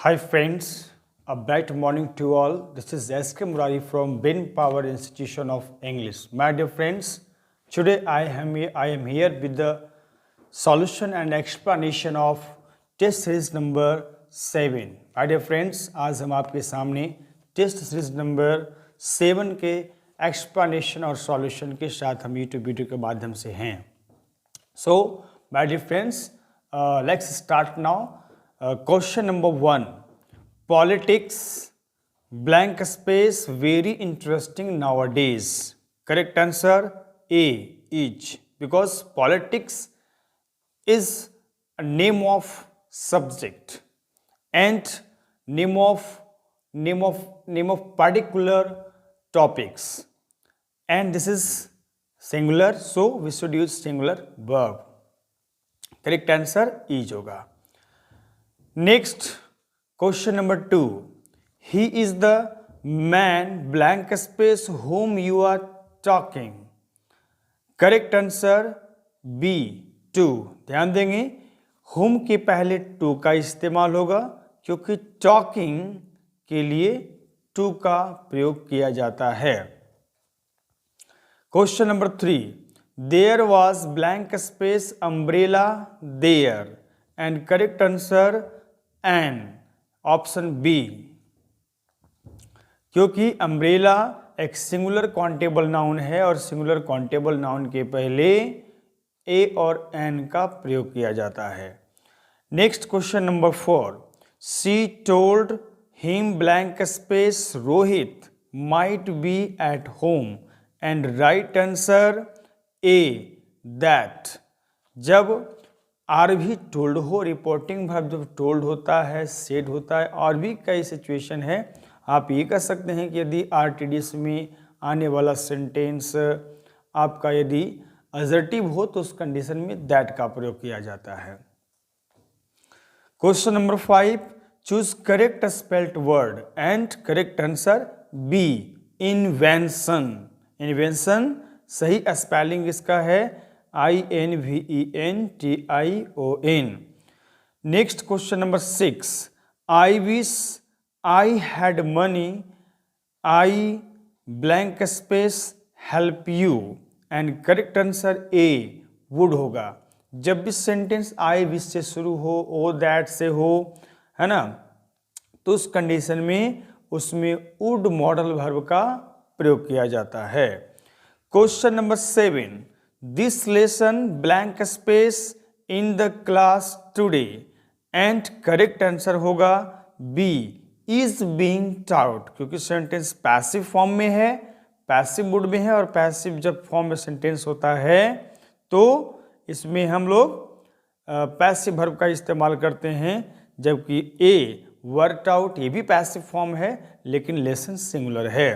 Hi friends, a bright morning to all. This is S.K. Murari from Bin Power Institution of English. My dear friends, today I am here with the solution and explanation of test series number 7. My dear friends, आज हम आपके सामने test series number 7 के explanation और solution के साथ हम YouTube video के माध्यम से हैं. So, my dear friends, let's start now. Question number 1. Politics, blank space, very interesting nowadays. Correct answer A, each. Because politics is a name of subject and name of particular topics. And this is singular, so we should use singular verb. Correct answer each होगा. Next, question number 2. He is the man blank space whom you are talking. Correct answer B, 2. ध्यान देंगे whom के पहले to का इस्तेमाल होगा क्योंकि talking के लिए to का प्रयोग किया जाता है. Question number 3. There was blank space umbrella there. And correct answer N, option B. क्योंकि अम्ब्रेला एक सिंगुलर काउंटेबल नाउन है और सिंगुलर काउंटेबल नाउन के पहले ए और एन का प्रयोग किया जाता है. Next question number 4. She told him blank space Rohit might be at home. And right answer A, that. जब आर भी टोल्ड हो, रिपोर्टिंग वर्ब जब टोल्ड होता है, सेड होता है, और भी कई सिचुएशन है. आप ये कह सकते हैं कि यदि आरटीडीएस में आने वाला सेंटेंस आपका यदि असर्टिव हो तो उस कंडीशन में दैट का प्रयोग किया जाता है. Question number 5. Choose correct spelled word. And correct answer B, invention. Invention सही स्पेलिंग इसका है INVENTION. Next question number 6. I wish I had money. I blank space help you. And correct answer A, would होगा. जब भी sentence I wish से शुरू हो, ओ that से हो, है ना, तो उस कंडीशन में उसमें would मॉडल वर्ब का प्रयोग किया जाता है. Question number 7. This lesson blank space in the class today. And correct answer होगा B, is being taught. क्योंकि सेंटेंस पैसिव फॉर्म में है, पैसिव मूड में है, और पैसिव जब फॉर्म में सेंटेंस होता है तो इसमें हम लोग पैसिव वर्ब का इस्तेमाल करते हैं. जबकि ए, वर्कड आउट, ये भी पैसिव फॉर्म है लेकिन लेसन सिंगुलर है.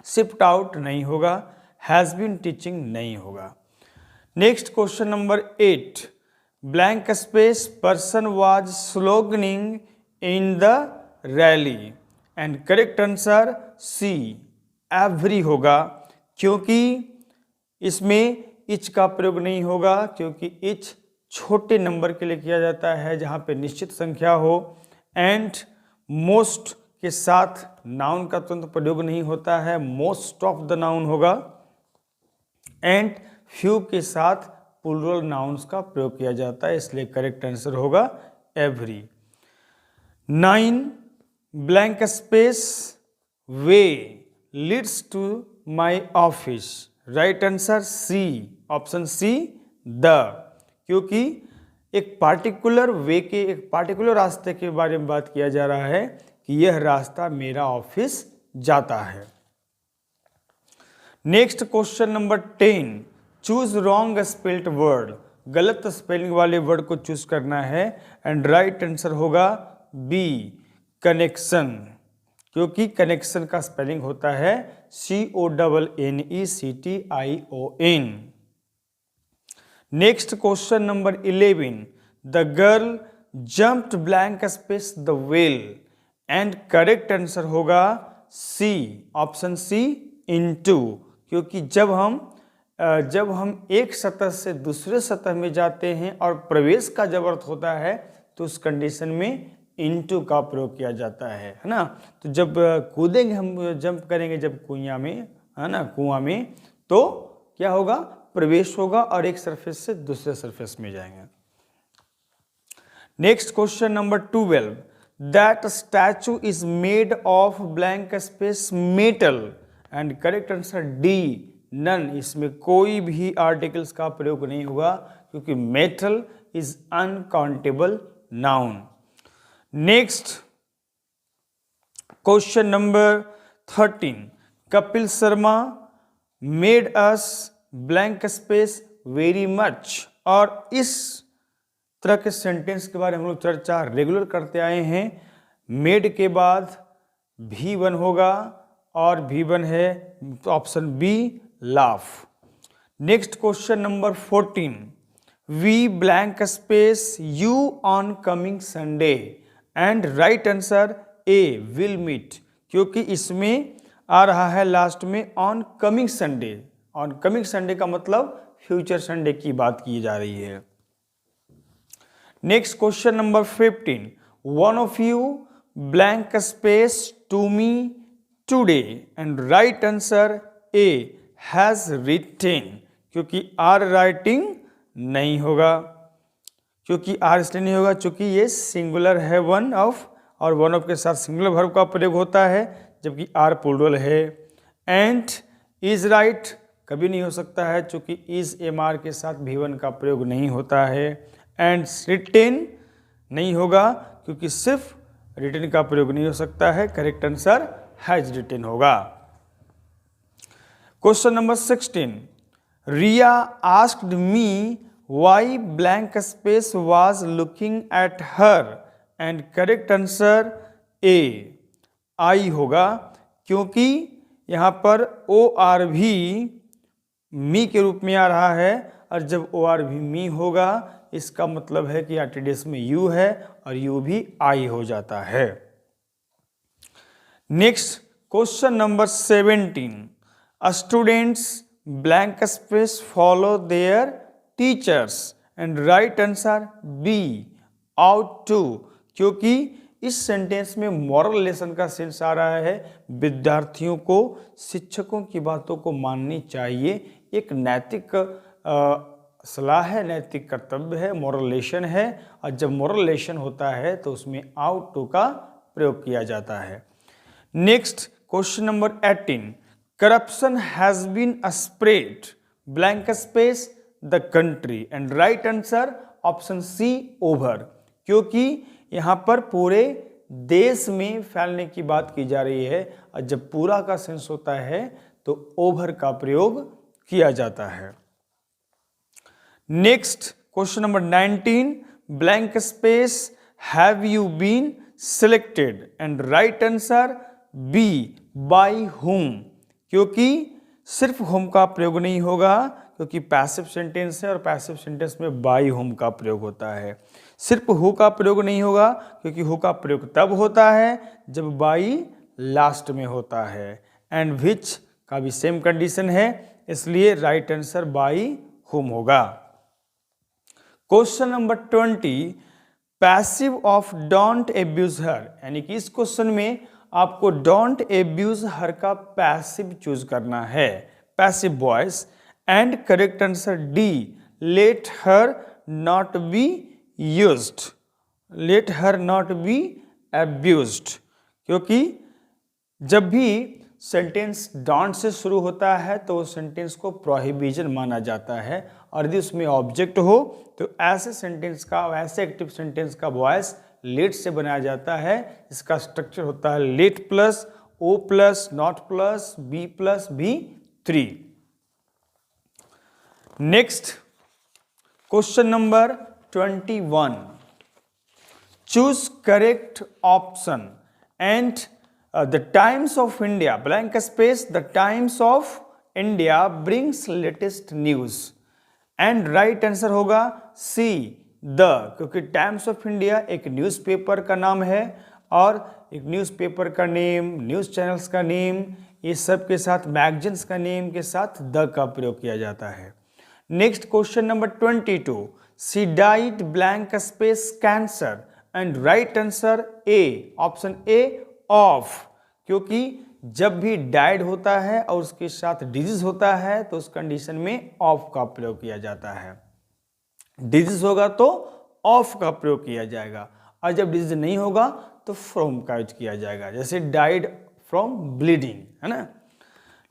शिफ्ट आउट नहीं होगा, हैज़ बीन टीचिंग नहीं होगा. Next question number 8. Blank space person was sloganing in the rally. And correct answer C, every होगा. क्योंकि इसमें इच का प्रयोग नहीं होगा, क्योंकि इच छोटे नंबर के लिए किया जाता है जहां पे निश्चित संख्या हो. एंड मोस्ट के साथ नाउन का तुरंत प्रयोग नहीं होता है, मोस्ट ऑफ द नाउन होगा. एंड फ्यू के साथ प्लूरल नाउन्स का प्रयोग किया जाता है, इसलिए करेक्ट आंसर होगा every. 9. Blank space way leads to my office. Right answer C, option C, the. क्योंकि एक पार्टिकुलर वे के, एक पार्टिकुलर रास्ते के बारे में बात किया जा रहा है कि यह रास्ता मेरा ऑफिस जाता है. Next question number 10. Choose wrong spelled word. गलत स्पेलिंग वाले वर्ड को चूज करना है. एंड राइट आंसर होगा बी, कनेक्शन. क्योंकि कनेक्शन का स्पेलिंग होता है CONNECTION. Next question number 11. The girl jumped blank space the well. And correct answer होगा सी, ऑप्शन सी, इनटू. क्योंकि जब हम एक सतह से दूसरे सतह में जाते हैं और प्रवेश का जब अर्थ होता है तो उस कंडीशन में इनटू का प्रयोग किया जाता है ना। तो जब कूदेंगे हम, जंप करेंगे जब कुइयां में, है ना, कुआं में, तो क्या होगा, प्रवेश होगा और एक सरफेस से दूसरे सरफेस में जाएंगे। Next question number 12, that statue is made of blank space metal, and correct answer D, none. इसमें कोई भी आर्टिकल्स का प्रयोग नहीं होगा क्योंकि metal is uncountable noun. Next question number 13, Kapil Sharma made us blank space very much, और इस तरह के सेंटेंस के बारे में हम लोग चर्चा रेगुलर करते आए हैं। मेड के बाद V1 होगा और V1 है तो option B laugh. Next question number 14, we blank space you on coming Sunday, and right answer A will meet, क्योंकि इसमें आ रहा है लास्ट में on coming Sunday. On coming Sunday का मतलब फ्यूचर संडे की बात की जा रही है। Next question number 15, one of you blank space to me today, and right answer A has written, क्योंकि आर राइटिंग नहीं होगा, क्योंकि आर इसलिए नहीं होगा क्योंकि ये सिंगुलर है वन ऑफ, और वन ऑफ के साथ सिंगुलर वर्ब का प्रयोग होता है, जबकि आर प्लूरल है। एंड इज राइट कभी नहीं हो सकता है क्योंकि इज एम आर के साथ V1 का प्रयोग नहीं होता है। एंड रिटेन नहीं होगा क्योंकि सिर्फ रिटेन का प्रयोग नहीं हो सकता है, करेक्ट आंसर हैज रिटेन होगा। Question number 16, Riya asked me why blank space was looking at her, and correct answer A I होगा, क्योंकि यहाँ पर ओ आर भी मी के रूप में आ रहा है, और जब ओ आर भी मी होगा इसका मतलब है कि आरटीडीएस में यू है और यू भी आई हो जाता है। Next question number 17, students blank space follow their teachers, and right answer B ought to, क्योंकि इस सेंटेंस में मॉरल लेसन का सेंस आ रहा है, विद्यार्थियों को शिक्षकों की बातों को माननी चाहिए, एक नैतिक सलाह है, नैतिक कर्तव्य है, मॉरल लेसन है, और जब मॉरल लेसन होता है तो उसमें आउट टू का प्रयोग किया जाता है। Next question number 18, corruption has been spread blank space the country, and right answer option C over, क्योंकि यहाँ पर पूरे देश में फैलने की बात की जा रही है, और जब पूरा का सेंस होता है तो ओवर का प्रयोग किया जाता है। Next question number 19, blank space have you been selected, and right answer B by whom, क्योंकि सिर्फ होम का प्रयोग नहीं होगा क्योंकि पैसिव सेंटेंस है और पैसिव सेंटेंस में बाय होम का प्रयोग होता है। सिर्फ हु का प्रयोग नहीं होगा क्योंकि हु का प्रयोग तब होता है जब बाई लास्ट में होता है, एंड विच का भी सेम कंडीशन है, इसलिए राइट आंसर बाई हुम होगा। Question number 20, passive of don't abuse her, यानी कि इस क्वेश्चन में आपको डोंट एब्यूज हर का पैसिव चूज करना है, passive voice, and correct answer D let her not be used, let her not be abused, क्योंकि जब भी सेंटेंस डोंट से शुरू होता है तो उस सेंटेंस को प्रोहिबिशन माना जाता है, और यदि उसमें ऑब्जेक्ट हो तो ऐसे सेंटेंस का, ऐसे एक्टिव सेंटेंस का वॉइस लेट से बनाया जाता है। इसका स्ट्रक्चर होता है let plus o plus not plus b plus B3। Next question number 21, choose correct option, and the Times of India blank space the Times of India brings latest news, and right answer होगा C the, क्योंकि Times of India एक newspaper का नाम है, और एक newspaper का name, news channels का नेम, ये सब के साथ मैगजीन्स का नेम के साथ द का प्रयोग किया जाता है। Next question number 22, she died blank space cancer, and right answer A, option A of, क्योंकि जब भी डाइड होता है और उसके साथ डिजीज होता है तो उस कंडीशन में ऑफ का प्रयोग किया जाता है। डिजीज होगा तो ऑफ का प्रयोग किया जाएगा, और जब डिजीज नहीं होगा तो फ्रॉम का यूज किया जाएगा, जैसे डाइड फ्रॉम ब्लीडिंग, है ना।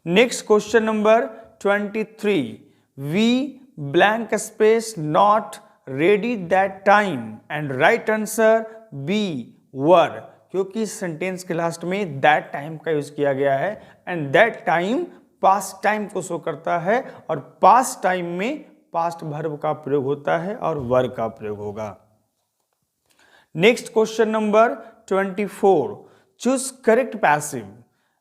Next question number 23, we blank space not ready that time and right answer B were, क्योंकि सेंटेंस के लास्ट में दैट टाइम का यूज किया गया है and that time past time को शो करता है, और पास्ट टाइम में पास्ट वर्ब का प्रयोग होता है और वर का प्रयोग होगा। Next question number 24, choose correct passive.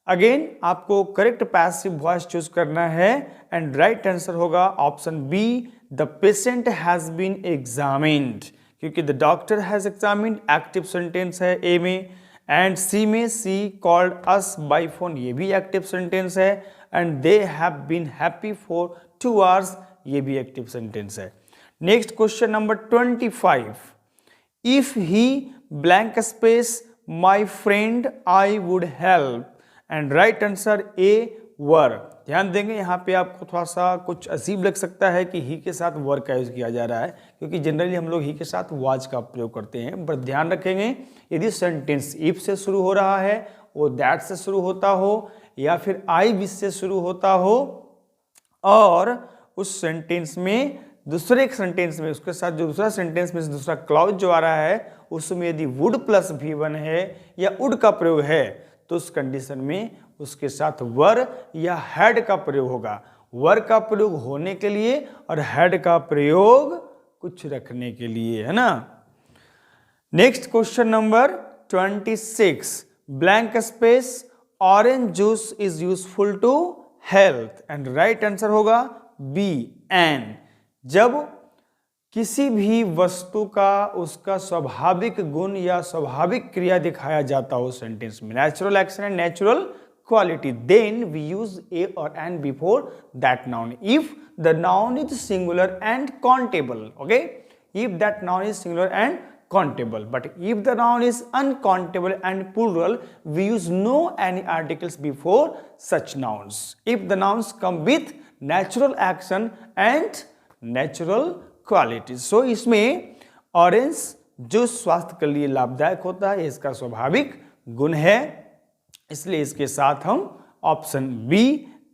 Again आपको करेक्ट पैसिव वॉइस चूज करना है एंड राइट आंसर होगा option B, the patient has been examined, क्योंकि the doctor has examined active sentence है ए में, एंड सी में she called us bye phone, ये भी एक्टिव सेंटेंस है, and they have been happy for 2 hours, ये भी एक्टिव सेंटेंस है। Next question number 25, if he blank space my friend I would help and right answer A were. ध्यान देंगे यहाँ पे आपको थोड़ा सा कुछ अजीब लग सकता है कि ही के साथ वर का यूज किया जा रहा है, क्योंकि जनरली हम लोग ही के साथ वाज का प्रयोग करते हैं, पर ध्यान रखेंगे यदि सेंटेंस इफ से शुरू हो रहा है, वो दैट से शुरू होता हो, या फिर आई विश से शुरू होता हो, और उस सेंटेंस में दूसरे सेंटेंस में उसके साथ जो दूसरा सेंटेंस में दूसरा क्लॉज जो आ रहा है उसमें यदि वुड प्लस V1 है या वुड का प्रयोग है, तो उस कंडीशन में उसके साथ वर या हैड का प्रयोग होगा। वर का प्रयोग होने के लिए और हैड का प्रयोग कुछ रखने के लिए, है ना। Next question number 26, blank space orange juice is useful to health and right answer होगा बी एन। जब किसी भी वस्तु का उसका स्वाभाविक गुण या स्वाभाविक क्रिया दिखाया जाता हो सेंटेंस में, natural action and natural quality, then we use a और an before that noun if the noun is singular and countable, okay, if that noun is singular and countable, but if the noun is uncountable and plural, we use no any articles before such nouns. If the nouns come with natural action and natural qualities, so इसमें orange जो स्वास्थ्य के लिए लाभदायक होता है, इसका स्वाभाविक गुण है, इसलिए इसके साथ हम ऑप्शन बी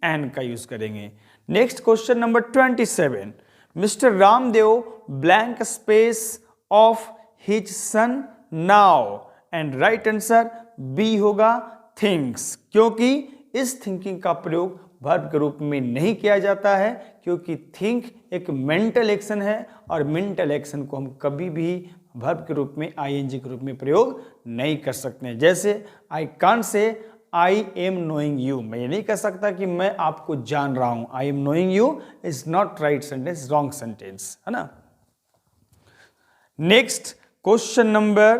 एन का यूज करेंगे। Next question number 27, mister Ramdev blank space of his son now and right answer B होगा थिंक्स, क्योंकि इस थिंकिंग का प्रयोग वर्ब के रूप में नहीं किया जाता है, क्योंकि थिंक एक मेंटल एक्शन है और मेंटल एक्शन को हम कभी भी वर्ब के रूप में आईएनजी के रूप में प्रयोग नहीं कर सकते। जैसे I can't say I am knowing you, मैं ये नहीं कह सकता कि मैं आपको जान रहा हूं। I am knowing you is not right sentence, wrong sentence, है ना। Next question number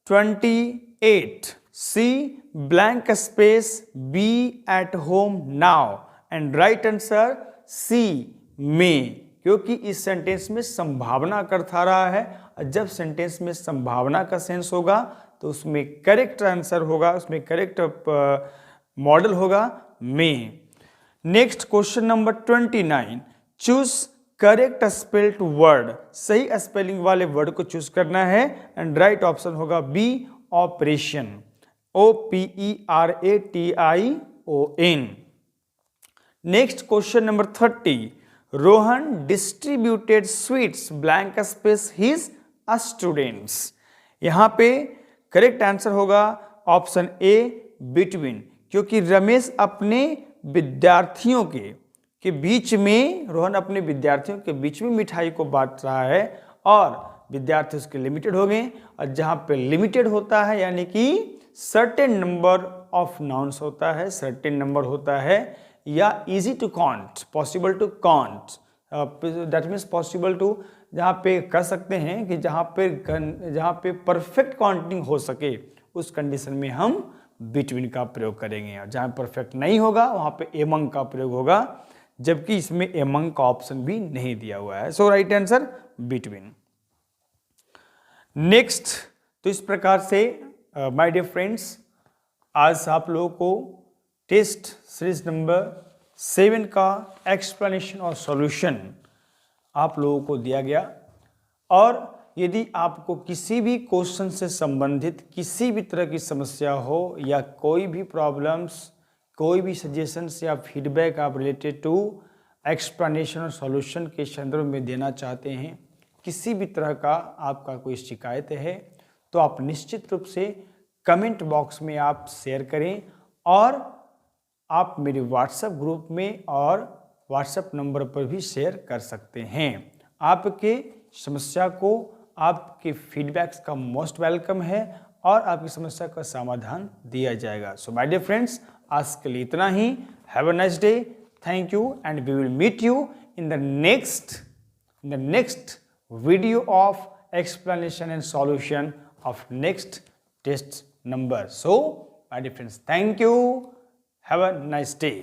28, she blank space be at home now and right answer C may, क्योंकि इस सेंटेंस में संभावना का अर्थ आ रहा है, और जब सेंटेंस में संभावना का सेंस होगा तो उसमें करेक्ट आंसर होगा, उसमें करेक्ट मॉडल होगा may. Next question number 29, choose correct spelled word, सही स्पेलिंग वाले वर्ड को चूज करना है एंड राइट ऑप्शन होगा B operation, OPERATION। Next question number 30, Rohan distributed sweets blank space his students, यहां पे करेक्ट आंसर होगा ऑप्शन ए बिटवीन, क्योंकि रमेश अपने विद्यार्थियों के बीच में, रोहन अपने विद्यार्थियों के बीच में मिठाई को बांट रहा है, और विद्यार्थी उसके लिमिटेड हो गए, और जहां पे लिमिटेड होता है यानी कि सर्टेन नंबर ऑफ नाउन्स होता है, सर्टेन नंबर होता है, या easy to count, possible to count, that means possible to, जहाँ पे कह सकते हैं कि जहाँ पे परफेक्ट काउंटिंग हो सके, उस कंडीशन में हम बिटवीन का प्रयोग करेंगे, और जहाँ परफेक्ट नहीं होगा वहाँ पे एमंग का प्रयोग होगा, जबकि इसमें एमंग का ऑप्शन भी नहीं दिया हुआ है, सो राइट आंसर बिटवीन। नेक्स्ट तो इस प्रकार से माय डियर फ्रेंड्स, आज आप लोगों को टेस्ट सीरीज नंबर 7 का एक्सप्लेनेशन और सॉल्यूशन आप लोगों को दिया गया। और यदि आपको किसी भी क्वेश्चन से संबंधित किसी भी तरह की समस्या हो या कोई भी प्रॉब्लम्स, कोई भी सजेशंस या फीडबैक आप रिलेटेड टू एक्सप्लेनेशन और सॉल्यूशन के संदर्भ में देना चाहते हैं, किसी भी तरह का आपका कोई शिकायत है, तो आप निश्चित रूप से कमेंट बॉक्स में आप शेयर करें और आप मेरे व्हाट्सएप ग्रुप में और व्हाट्सएप नंबर पर भी शेयर कर सकते हैं। आपके समस्या को, आपके फीडबैक्स का मोस्ट वेलकम है और आपकी समस्या का समाधान दिया जाएगा। सो माय डियर फ्रेंड्स, आज के लिए इतना ही। Have a nice day, thank you and we will meet you in the next video of explanation and solution of next test number. So my dear friends, thank you, have a nice day.